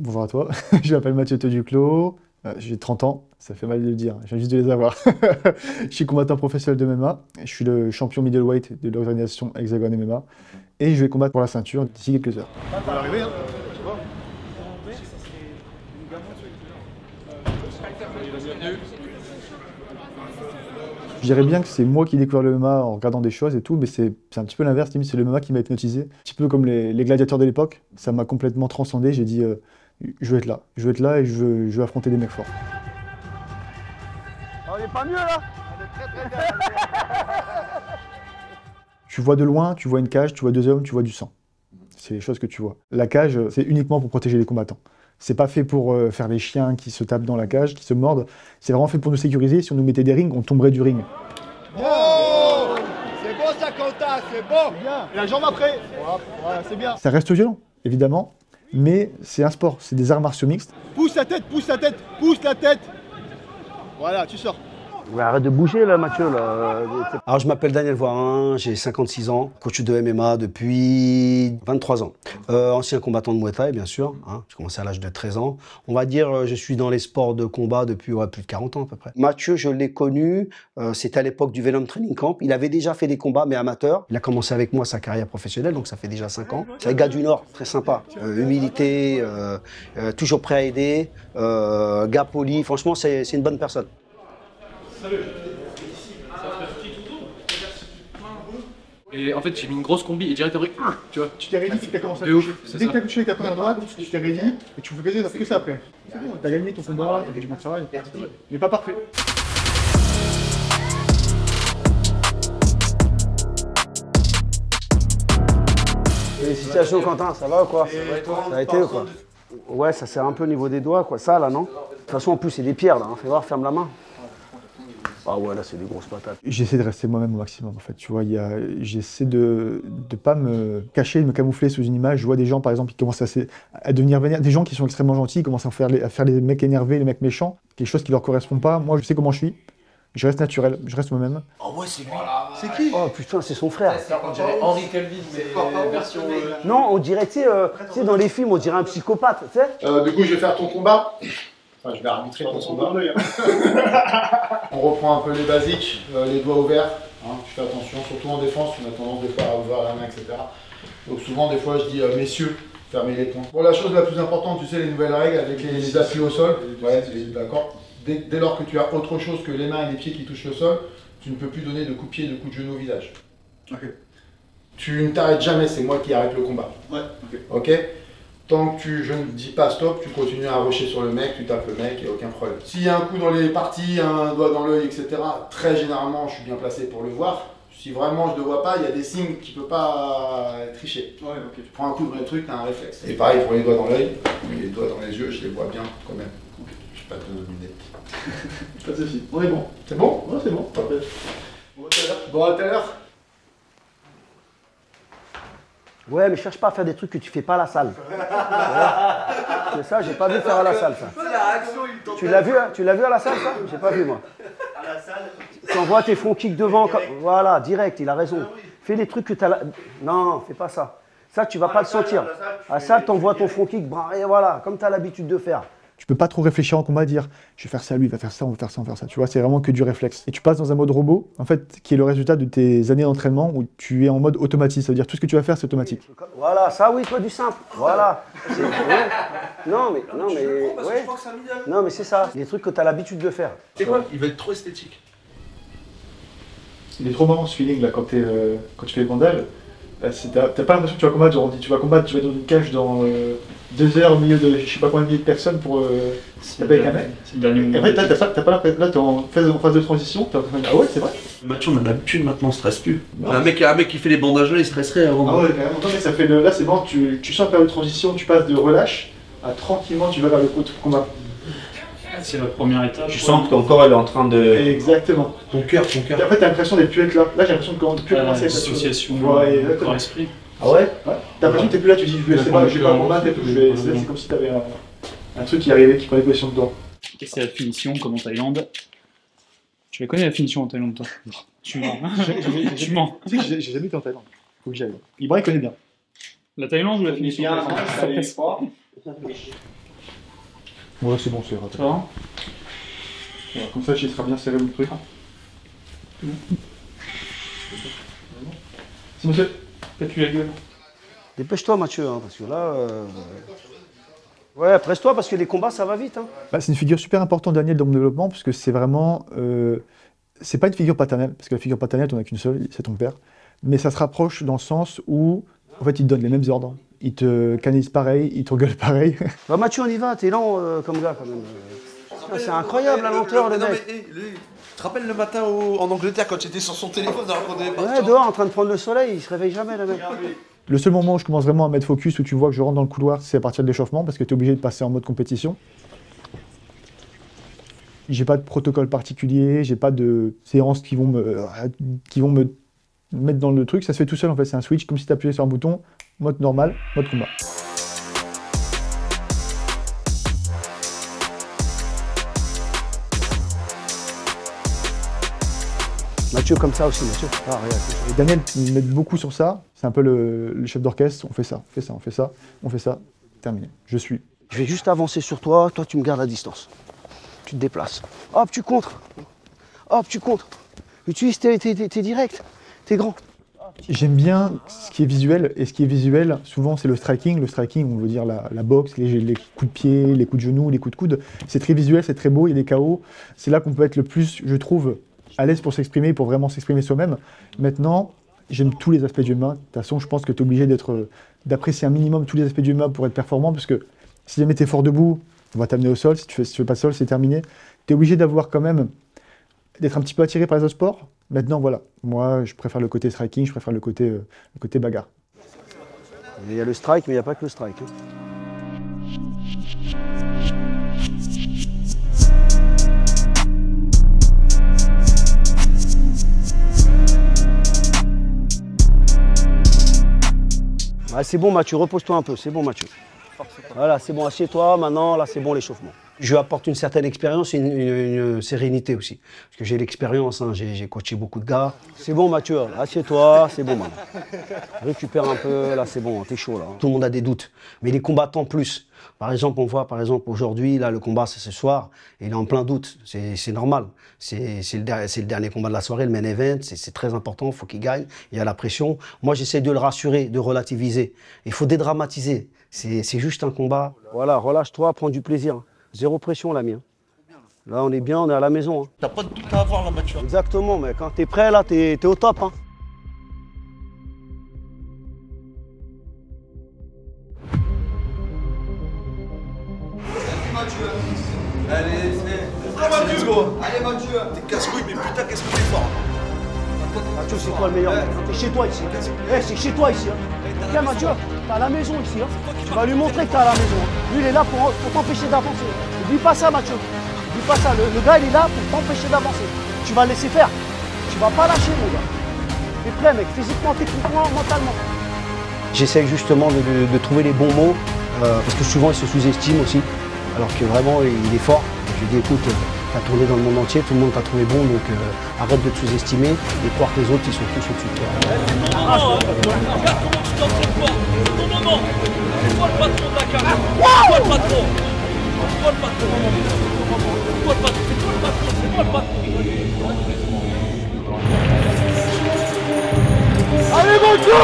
Bonjour à toi, je m'appelle Mathieu Duclos, j'ai 30 ans, ça fait mal de le dire, je viens juste de les avoir. Je suis combattant professionnel de MMA, je suis le champion middleweight de l'organisation Hexagon MMA et je vais combattre pour la ceinture d'ici quelques heures. On va arriver, hein. Je dirais bien que c'est moi qui découvre le MMA en regardant des choses et tout, mais c'est un petit peu l'inverse, limite c'est le MMA qui m'a hypnotisé. Un petit peu comme les gladiateurs de l'époque, ça m'a complètement transcendé, j'ai dit je veux être là et je veux affronter des mecs forts. On n'est pas mieux là? On est très bien. Tu vois de loin, tu vois une cage, tu vois deux hommes, tu vois du sang. C'est les choses que tu vois. La cage, c'est uniquement pour protéger les combattants. C'est pas fait pour faire les chiens qui se tapent dans la cage, qui se mordent. C'est vraiment fait pour nous sécuriser. Si on nous mettait des rings, on tomberait du ring. Oh, c'est bon ça, Quentin, c'est bon. Bien. Et la jambe après. Voilà, c'est bien. Ça reste violent, évidemment, mais c'est un sport. C'est des arts martiaux mixtes. Pousse la tête, pousse la tête, pousse la tête. Voilà, tu sors. Ouais, arrête de bouger là, Mathieu. Là. Alors, je m'appelle Daniel Voirin, j'ai 56 ans, coach de MMA depuis 23 ans. Ancien combattant de Muay Thai, bien sûr. Hein, j'ai commencé à l'âge de 13 ans. On va dire, je suis dans les sports de combat depuis plus de 40 ans à peu près. Mathieu, je l'ai connu, c'était à l'époque du Venom Training Camp. Il avait déjà fait des combats, mais amateurs. Il a commencé avec moi sa carrière professionnelle, donc ça fait déjà 5 ans. C'est un gars du Nord, très sympa. Humilité, toujours prêt à aider, gars poli. Franchement, c'est une bonne personne. Et en fait, j'ai mis une grosse combi et direct après, tu vois. Tu t'es réuni dès que t'as commencé à De toucher. ouf, c'est Dès que ça. t'as touché avec ta première droite, tu t'es réuni et tu fais que ça après. C'est bon, t'as gagné ton combat, t'as fait du bon travail. Mais pas parfait. Félicitations Quentin, ça va ou quoi? Ça a été ou quoi? Ouais, ça sert un peu au niveau des doigts, quoi. Ça là, non? De toute façon, en plus, c'est des pierres là. Hein. Fais voir, ferme la main. Ah ouais, là, c'est des grosses patates. J'essaie de rester moi-même au maximum, en fait. Tu vois, j'essaie de pas me cacher, de me camoufler sous une image. Je vois des gens, par exemple, qui commencent à devenir vénères. Des gens qui sont extrêmement gentils, qui commencent à faire les mecs énervés, les mecs méchants. Quelque chose qui leur correspond pas. Moi, je sais comment je suis. Je reste naturel, je reste moi-même. Oh ouais, c'est lui. C'est qui? Oh putain, c'est son frère. On dirait Henri Calvin, mais version. Non, on dirait, tu sais, dans les films, on dirait un psychopathe, tu sais. Du coup, je vais faire ton combat. Enfin, je vais arbitrer ton combat. On reprend un peu les basiques, les doigts ouverts. Hein, tu fais attention, surtout en défense, on a tendance des fois à ouvrir la main, etc. Donc souvent, des fois, je dis messieurs, fermez les poings. Bon, la chose la plus importante, tu sais, les nouvelles règles avec les appuis au sol. Ouais, d'accord. Dès lors que tu as autre chose que les mains et les pieds qui touchent le sol, tu ne peux plus donner de coups de pied, de coups de genou au visage. Ok. Tu ne t'arrêtes jamais, c'est moi qui arrête le combat. Ouais. Ok. Tant que je ne dis pas stop, tu continues à rusher sur le mec, tu tapes le mec, il n'y a aucun problème. S'il y a un coup dans les parties, un doigt dans l'œil, etc., très généralement, je suis bien placé pour le voir. Si vraiment je ne le vois pas, il y a des signes qui ne peuvent pas tricher. Ouais, ok. Tu prends un coup de vrai truc, tu as un réflexe. Et pareil pour les doigts dans l'œil, les doigts dans les yeux, je les vois bien quand même. Okay. Je n'ai pas de lunettes. Pas de soucis, on est bon. C'est bon? Ouais, c'est bon. Parfait. Bon, à tout à l'heure. Ouais, mais cherche pas à faire des trucs que tu fais pas à la salle. C'est ça, j'ai pas vu faire à la salle, ça. Tu l'as vu, hein? Tu l'as vu à la salle, ça? J'ai pas vu, moi. À la salle. Tu envoies tes front kicks devant. Voilà, direct, il a raison. Fais les trucs que tu as là. Non, fais pas ça. Ça, tu vas pas le sentir. À la salle, t'envoies ton front kick, et voilà, comme tu as l'habitude de faire. Tu peux pas trop réfléchir en combat, dire je vais faire ça, lui il va faire ça, on va faire ça, on va faire ça. Tu vois, c'est vraiment que du réflexe. Et tu passes dans un mode robot, en fait, qui est le résultat de tes années d'entraînement où tu es en mode automatique. Ça veut dire tout ce que tu vas faire, c'est automatique. Voilà, ça oui, toi du simple. Voilà. Ouais. Non, mais ouais. Non, mais c'est ça. Les trucs que tu as l'habitude de faire. C'est quoi? Il va être trop esthétique. Il est trop marrant ce feeling là quand tu fais les bandages. T'as pas l'impression que tu vas combattre, genre tu vas combattre, tu vas être dans une cage dans 2 heures au milieu de je sais pas combien de milliers de personnes pour taper avec un mec. C'est le dernier moment. Et en fait, t'as pas l'impression, là t'es en phase de transition, t'es en train de dire ah ouais, c'est vrai. Mathieu, on a l'habitude maintenant, on stresse plus. Un mec qui fait les bandages là, il stresserait avant. Ah ouais, quand même. Non, mais ça fait là c'est bon, tu sens la période de transition, tu passes de relâche à tranquillement, tu vas vers le combat. C'est la première étape. Tu sens que ton corps est en train de... Exactement. Ton cœur. Et après t'as l'impression d'être plus être là. Là j'ai l'impression de plus commencer à être Association corps-esprit. Ah ouais? Ouais. T'as l'impression que t'es plus là, tu dis je vais pas combattre et tout, c'est comme si t'avais un truc qui arrivait qui prenait possession de toi. Et c'est la finition comme en Thaïlande. Tu la connais la finition en Thaïlande, toi? Tu mens. Tu mens. Tu sais que j'ai jamais été en Thaïlande. Faut que j'y aille. Ibrahim connaît bien. La Thaïlande ou la finition? Ouais, c'est bon, c'est vrai. Ça va? Voilà, comme ça, il sera bien serré le truc. C'est monsieur. Faites-lui la gueule. Dépêche-toi, Mathieu, hein, parce que là. Ouais, presse-toi, parce que les combats, ça va vite. Hein. Bah, c'est une figure super importante, Daniel, dans mon développement, parce que c'est vraiment. C'est pas une figure paternelle, parce que la figure paternelle, t'en as qu'une seule, c'est ton père. Mais ça se rapproche dans le sens où, en fait, il te donne les mêmes ordres. Il te canalise pareil, il te regueule pareil. Bah, Mathieu, on y va, t'es lent comme gars, quand même. C'est incroyable, la lenteur, le mec. Tu te rappelles le matin en Angleterre, quand j'étais sur son téléphone dans la cour des Ouais, dehors, en train de prendre le soleil, il se réveille jamais, le mec. Le seul moment où je commence vraiment à mettre focus, où tu vois que je rentre dans le couloir, c'est à partir de l'échauffement, parce que tu es obligé de passer en mode compétition. J'ai pas de protocole particulier, j'ai pas de séances qui vont me mettre dans le truc. Ça se fait tout seul, en fait, c'est un switch, comme si tu appuyais sur un bouton, mode normal, mode combat. Mathieu, comme ça aussi, Mathieu. Ah, regarde. Et Daniel met beaucoup sur ça, c'est un peu le chef d'orchestre, on fait ça, on fait ça, on fait ça, on fait ça, terminé, je suis. Je vais juste avancer sur toi, toi tu me gardes à distance. Tu te déplaces. Hop, tu contres. Hop, tu contres. Utilise tes directs, t'es grand. J'aime bien ce qui est visuel, et ce qui est visuel, souvent c'est le striking. Le striking, on veut dire la boxe, les coups de pied, les coups de genoux, les coups de coude. C'est très visuel, c'est très beau, il y a des KO. C'est là qu'on peut être le plus, je trouve, à l'aise pour s'exprimer, pour vraiment s'exprimer soi-même. Maintenant, j'aime tous les aspects du MMA. De toute façon, je pense que tu es obligé d'apprécier un minimum tous les aspects du MMA pour être performant, parce que si jamais tu es fort debout, on va t'amener au sol. Si tu fais pas de sol, c'est terminé. Tu es obligé d'avoir quand même, d'être un petit peu attiré par les autres sports. Maintenant, voilà. Moi, je préfère le côté striking, je préfère le côté bagarre. Il y a le strike, mais il n'y a pas que le strike. Hein. Ah, c'est bon Mathieu, repose-toi un peu, c'est bon Mathieu. Voilà, c'est bon, assieds-toi, maintenant, là c'est bon l'échauffement. Je lui apporte une certaine expérience et une sérénité aussi. Parce que j'ai l'expérience, hein, j'ai coaché beaucoup de gars. C'est bon Mathieu, assieds-toi, c'est bon maintenant. Récupère un peu, là c'est bon, t'es chaud là. Tout le monde a des doutes, mais les combattants plus. Par exemple, on voit aujourd'hui, là le combat c'est ce soir, et il est en plein doute, c'est normal. C'est le dernier combat de la soirée, le main event, c'est très important, il faut qu'il gagne, il y a la pression. Moi j'essaie de le rassurer, de relativiser. Il faut dédramatiser, c'est juste un combat. Voilà, relâche-toi, prends du plaisir. Zéro pression l'ami. Là on est bien, on est à la maison. Hein. T'as pas de doute à avoir là, Mathieu. Exactement, mais quand t'es prêt là, t'es au top. Hein. Allez, let's go. Allez Mathieu. T'es casse-couille, mais putain, qu'est-ce que t'es fort. Mathieu, c'est toi le meilleur. T'es chez toi ici. C'est chez toi ici. Hein. Tiens Mathieu, t'es à la maison ici. Hein. Tu vas lui montrer que t'es à la maison. Hein. Lui, il est là pour t'empêcher d'avancer. N'oublie pas ça, Mathieu. N'oublie pas ça. Le gars, il est là pour t'empêcher d'avancer. Tu vas le laisser faire. Tu vas pas lâcher, mon gars. T'es prêt, mec, physiquement, techniquement, mentalement. J'essaye justement de trouver les bons mots, parce que souvent, il se sous-estime aussi. Alors que vraiment, il est fort. Je lui dis, écoute, t'as tourné dans le monde entier, tout le monde t'a trouvé bon, donc arrête de te sous-estimer et croire que les autres, ils sont tous au-dessus de toi. Regarde comment tu t'entraînes fort. C'est ton moment. C'est toi le patron de la carrière. C'est toi le patron. C'est toi le patron. C'est toi le patron. C'est toi le patron. C'est toi le patron. Allez, mon Dieu!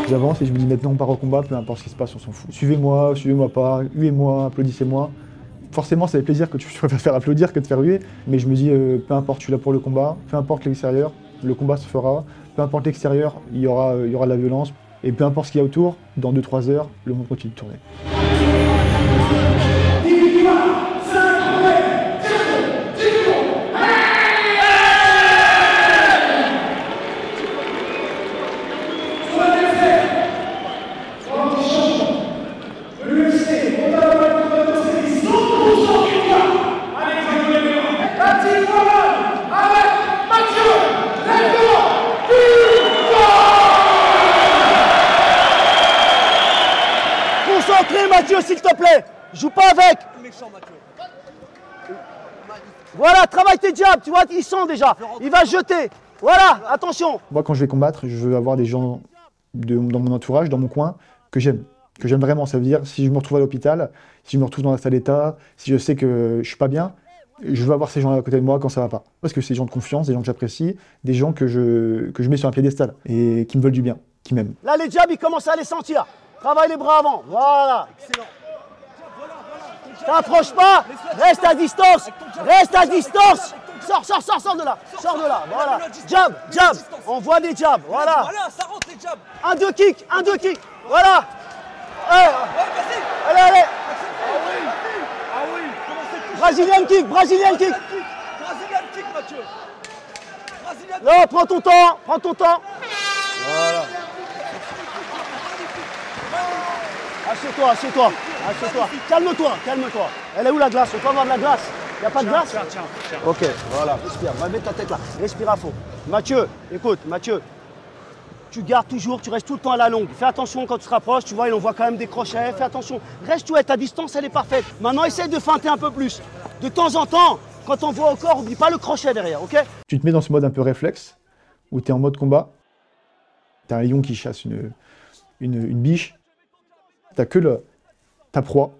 J'avance et je me dis maintenant on part au combat, peu importe ce qui se passe, on s'en fout. Suivez-moi pas, huez-moi, applaudissez-moi. Forcément, ça fait plaisir que tu préfères faire applaudir que de faire huer, mais je me dis peu importe, je suis là pour le combat, peu importe l'extérieur, le combat se fera, peu importe l'extérieur, il y aura de la violence, et peu importe ce qu'il y a autour, dans 2-3 heures, le monde continue de tourner. Mathieu, s'il te plaît, joue pas avec. Voilà, travaille tes jabs, tu vois, il sent déjà. Il va jeter. Voilà, attention. Moi, quand je vais combattre, je veux avoir des gens dans mon entourage, dans mon coin, que j'aime vraiment. Ça veut dire, si je me retrouve à l'hôpital, si je me retrouve dans un sale état, si je sais que je suis pas bien, je veux avoir ces gens-là à côté de moi quand ça va pas. Parce que c'est des gens de confiance, des gens que j'apprécie, des gens que je mets sur un piédestal et qui me veulent du bien, qui m'aiment. Là, les jabs, ils commencent à les sentir. Travaille les bras avant. Voilà. Excellent. T'approches pas, reste à distance. Reste à distance. Sors de là. Sors de là. Voilà. Jab. On voit des jabs. Voilà. Voilà, ça rentre les jabs. Un, deux kicks. Voilà. Allez. Ah oui. Brazilian kick. Brazilian kick, Mathieu. Brazilian Là, prends ton temps. Voilà. Assieds-toi. Calme-toi. Elle est où la glace? On peut avoir de la glace? Il n'y a pas de glace? Tiens. Ok, voilà, respire. Va mettre ta tête là. Respire à fond. Mathieu, écoute, tu gardes toujours, tu restes tout le temps à la longue. Fais attention quand tu te rapproches, tu vois, il envoie quand même des crochets. Fais attention. Reste où ta distance, elle est parfaite. Maintenant, essaye de feinter un peu plus. De temps en temps, quand on voit au corps, oublie pas le crochet derrière, ok? Tu te mets dans ce mode un peu réflexe, où tu es en mode combat. Tu as un lion qui chasse une biche. Tu n'as que ta proie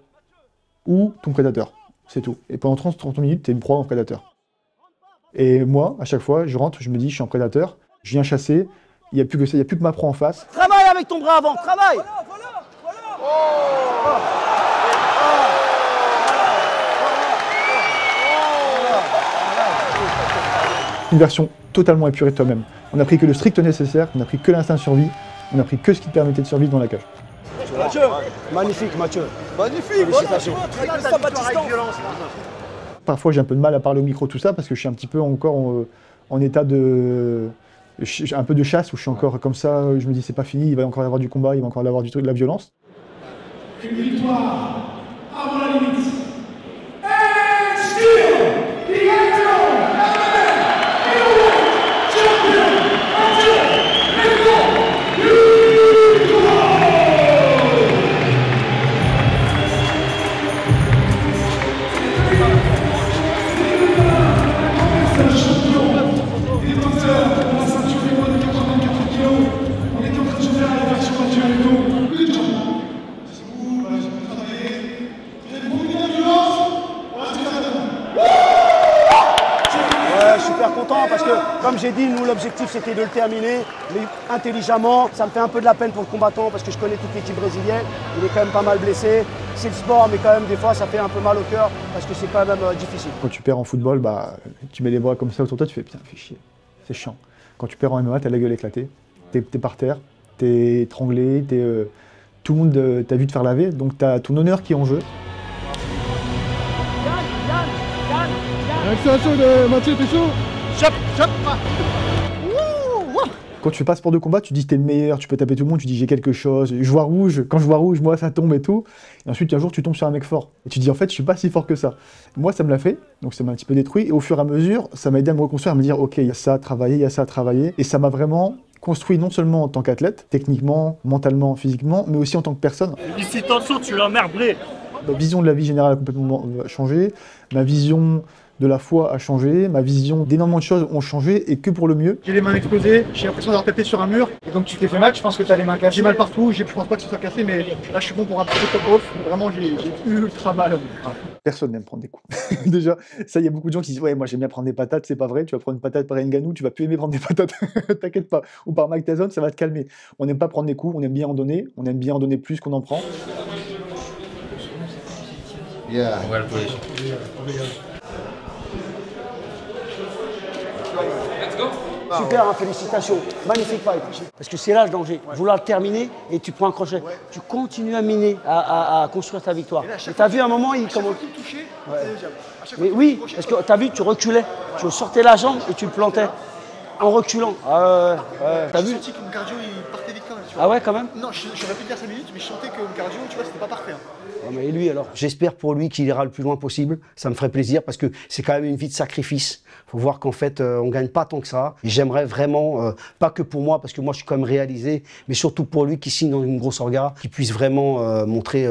ou ton prédateur. C'est tout. Et pendant 30 minutes, tu es une proie ou un prédateur. Et moi, à chaque fois, je rentre, je me dis, je suis un prédateur, je viens chasser, il n'y a plus que ça, il n'y a plus que ma proie en face. Travaille avec ton bras avant, travaille! Une version totalement épurée de toi-même. On n'a pris que le strict nécessaire, on n'a pris que l'instinct de survie, on n'a pris que ce qui te permettait de survivre dans la cage. Mathieu, magnifique Mathieu. Magnifique, Félicitations. Parfois j'ai un peu de mal à parler au micro, tout ça, parce que je suis un petit peu encore en état un peu de chasse, où je suis encore comme ça, je me dis c'est pas fini, il va encore y avoir du combat, il va encore y avoir de la violence. Une victoire avant la limite. And still, the actor, champion, parce que, comme j'ai dit, nous, l'objectif, c'était de le terminer, mais intelligemment. Ça me fait un peu de la peine pour le combattant, parce que je connais toute l'équipe brésilienne. Il est quand même pas mal blessé. C'est le sport, mais quand même, des fois, ça fait un peu mal au cœur, parce que c'est quand même difficile. Quand tu perds en football, tu mets les bras comme ça autour de toi, tu fais putain, fais chier. C'est chiant. Quand tu perds en MMA, t'as la gueule éclatée. T'es par terre, t'es étranglé, tout le monde t'a vu te faire laver, donc t'as ton honneur qui est en jeu. Accélération de Mathieu, t'es chaud? Quand tu fais pas sport de combat, tu dis que t'es le meilleur, tu peux taper tout le monde, tu dis j'ai quelque chose, je vois rouge, quand je vois rouge, moi ça tombe et tout. Et ensuite un jour tu tombes sur un mec fort. Et tu dis en fait je suis pas si fort que ça. Moi ça me l'a fait, donc ça m'a un petit peu détruit. Et au fur et à mesure, ça m'a aidé à me reconstruire, à me dire ok, il y a ça à travailler, il y a ça à travailler. Et ça m'a vraiment construit non seulement en tant qu'athlète, techniquement, mentalement, physiquement, mais aussi en tant que personne. Ici, attention, tu l'as merblé. Ma vision de la vie générale a complètement changé, ma vision de la foi a changé, ma vision d'énormément de choses ont changé et que pour le mieux. J'ai les mains explosées, j'ai l'impression d'avoir tapé sur un mur. Et donc tu t'es fait mal, je pense que tu as les mains cassées. J'ai mal partout, je pense pas que ce soit cassé, mais là je suis bon pour un petit peu de top off. Vraiment j'ai ultra mal. Personne n'aime prendre des coups. Déjà, ça, il y a beaucoup de gens qui disent ouais, moi j'aime bien prendre des patates, c'est pas vrai, tu vas prendre une patate par Ngannou, tu vas plus aimer prendre des patates, t'inquiète pas. Ou par Mike Tyson, ça va te calmer. On n'aime pas prendre des coups, on aime bien en donner plus qu'on en prend. Yeah. Super, hein, félicitations. Magnifique fight. Parce que c'est là le danger. Vouloir le terminer et tu prends un crochet. Tu continues à miner, à construire ta victoire. Et tu as vu à un moment, il commence. Mais oui, parce que tu as vu, tu reculais. Tu sortais la jambe et tu le plantais. En reculant. T'as vu? J'ai senti que mon cardio il partait vite quand même. Tu vois. Ah ouais, quand même? Non, j'aurais pu dire 5 minutes, mais je sentais que mon cardio, tu vois, c'était pas parfait. Hein. Mais lui alors? J'espère pour lui qu'il ira le plus loin possible. Ça me ferait plaisir parce que c'est quand même une vie de sacrifice. Faut voir qu'en fait, on gagne pas tant que ça. Et j'aimerais vraiment, pas que pour moi, parce que moi je suis quand même réalisé, mais surtout pour lui qui signe dans une grosse orga, qui puisse vraiment montrer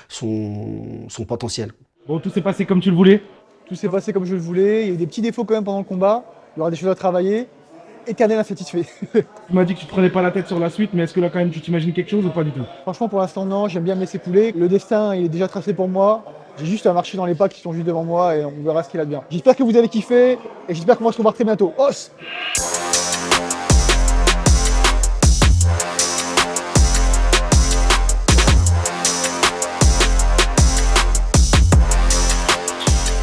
son potentiel. Bon, tout s'est passé comme tu le voulais? Tout s'est passé comme je le voulais, il y a eu des petits défauts quand même pendant le combat, il y aura des choses à travailler. éternel insatisfait. Tu m'as dit que tu te prenais pas la tête sur la suite, mais est-ce que là quand même tu t'imagines quelque chose ou pas du tout? Franchement, pour l'instant, non, j'aime bien me laisser couler. Le destin, il est déjà tracé pour moi. J'ai juste à marcher dans les pas qui sont juste devant moi et on verra ce qu'il a de bien. J'espère que vous avez kiffé et j'espère qu'on va se revoir très bientôt. Os!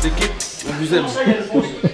L'équipe, on vous aime.